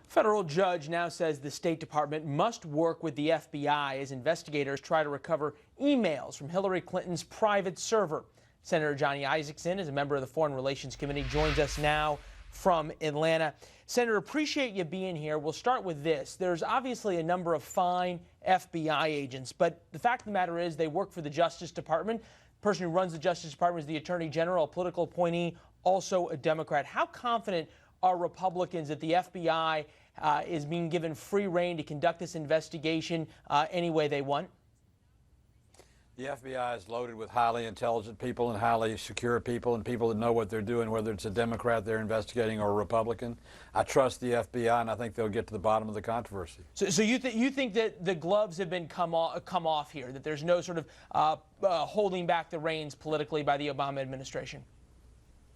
Federal judge now says the State Department must work with the FBI as investigators try to recover emails from Hillary Clinton's private server. Senator Johnny Isakson is a member of the Foreign Relations Committee, joins us now from Atlanta. Senator, appreciate you being here. We'll start with this. There's obviously a number of fine FBI agents, but the fact of the matter is they work for the Justice Department. The person who runs the Justice Department is the Attorney General, a political appointee, also a Democrat. How confident are Republicans that the FBI is being given free rein to conduct this investigation any way they want? The FBI is loaded with highly intelligent people and highly secure people and people that know what they're doing, whether it's a Democrat they're investigating or a Republican. I trust the FBI, and I think they'll get to the bottom of the controversy. So you think that the gloves have been come off here, that there's no sort of holding back the reins politically by the Obama administration?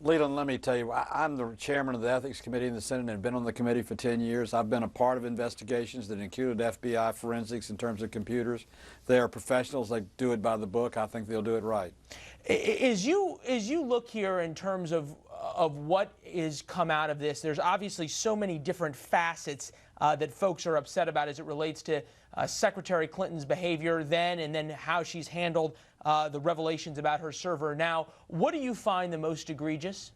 Leland, let me tell you, I'm the chairman of the Ethics Committee in the Senate and have been on the committee for 10 years. I've been a part of investigations that included FBI forensics in terms of computers. They are professionals. They do it by the book. I think they'll do it right. As you look here in terms of what is come out of this, there's obviously so many different facets that folks are upset about as it relates to Secretary Clinton's behavior then and then how she's handled the revelations about her server now. What do you find the most egregious?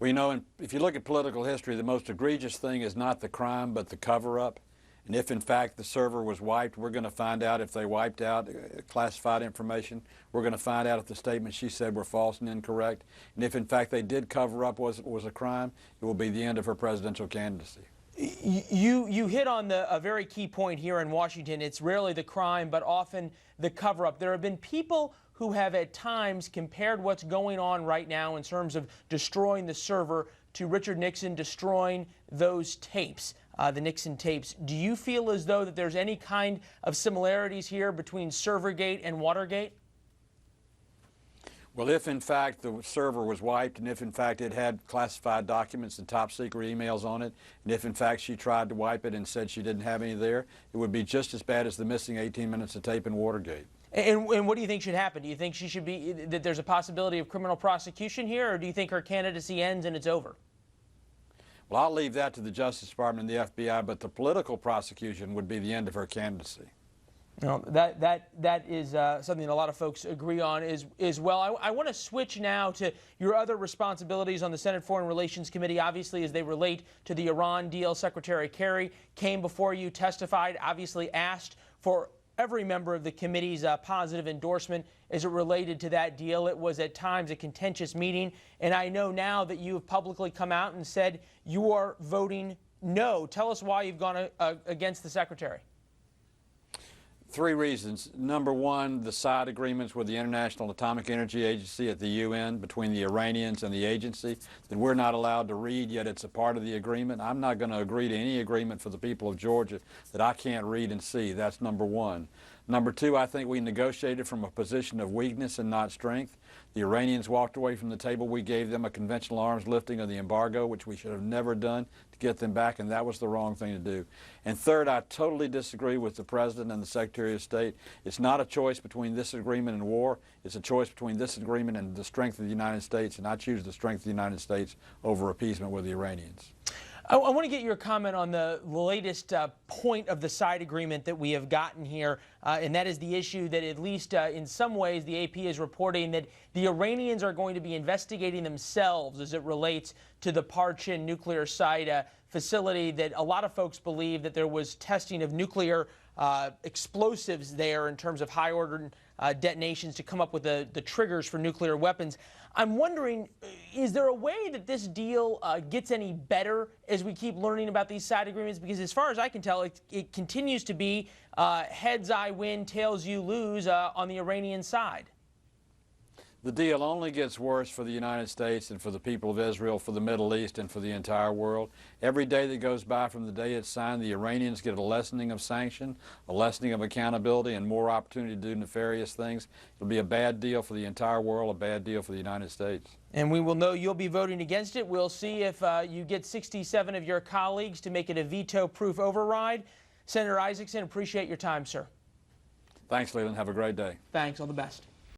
Well, you know, if you look at political history, the most egregious thing is not the crime but the cover-up. And if, in fact, the server was wiped, we're going to find out if they wiped out classified information. We're going to find out if the statements she said were false and incorrect. And if, in fact, they did cover up was a crime, it will be the end of her presidential candidacy. You hit on a very key point here in Washington. It's rarely the crime, but often the cover-up. There have been people who have at times compared what's going on right now in terms of destroying the server to Richard Nixon destroying those tapes, the Nixon tapes. Do you feel as though that there's any kind of similarities here between Servergate and Watergate? Well, if in fact the server was wiped and if in fact it had classified documents and top secret emails on it, and if in fact she tried to wipe it and said she didn't have any there, it would be just as bad as the missing 18 minutes of tape in Watergate. And what do you think should happen? Do you think she should be, that there's a possibility of criminal prosecution here, or do you think her candidacy ends and it's over? Well, I'll leave that to the Justice Department and the FBI, but the political prosecution would be the end of her candidacy. No, that is something a lot of folks agree on as well. I want to switch now to your other responsibilities on the Senate Foreign Relations Committee, obviously as they relate to the Iran deal. Secretary Kerry came before you, testified, obviously asked for every member of the committee's positive endorsement as it related to that deal. It was at times a contentious meeting, and I know now that you have publicly come out and said you are voting no. Tell us why you've gone against the Secretary. Three reasons. Number one, the side agreements with the International Atomic Energy Agency at the UN between the Iranians and the agency that we're not allowed to read, yet it's a part of the agreement. I'm not going to agree to any agreement for the people of Georgia that I can't read and see. That's number one. Number two, I think we negotiated from a position of weakness and not strength. The Iranians walked away from the table. We gave them a conventional arms lifting of the embargo, which we should have never done to get them back, and that was the wrong thing to do. And third, I totally disagree with the President and the Secretary of State. It's not a choice between this agreement and war. It's a choice between this agreement and the strength of the United States, and I choose the strength of the United States over appeasement with the Iranians. I want to get your comment on the latest point of the side agreement that we have gotten here, and that is the issue that at least in some ways the AP is reporting that the Iranians are going to be investigating themselves as it relates to the Parchin nuclear site facility that a lot of folks believe that there was testing of nuclear explosives there in terms of high-order detonations to come up with the triggers for nuclear weapons. I'm wondering, is there a way that this deal gets any better as we keep learning about these side agreements? Because as far as I can tell, it continues to be heads I win, tails you lose on the Iranian side. The deal only gets worse for the United States and for the people of Israel, for the Middle East, and for the entire world. Every day that goes by from the day it's signed, the Iranians get a lessening of sanction, a lessening of accountability, and more opportunity to do nefarious things. It'll be a bad deal for the entire world, a bad deal for the United States. And we will know you'll be voting against it. We'll see if you get 67 of your colleagues to make it a veto-proof override. Senator Isakson, appreciate your time, sir. Thanks, Leland. Have a great day. Thanks. All the best.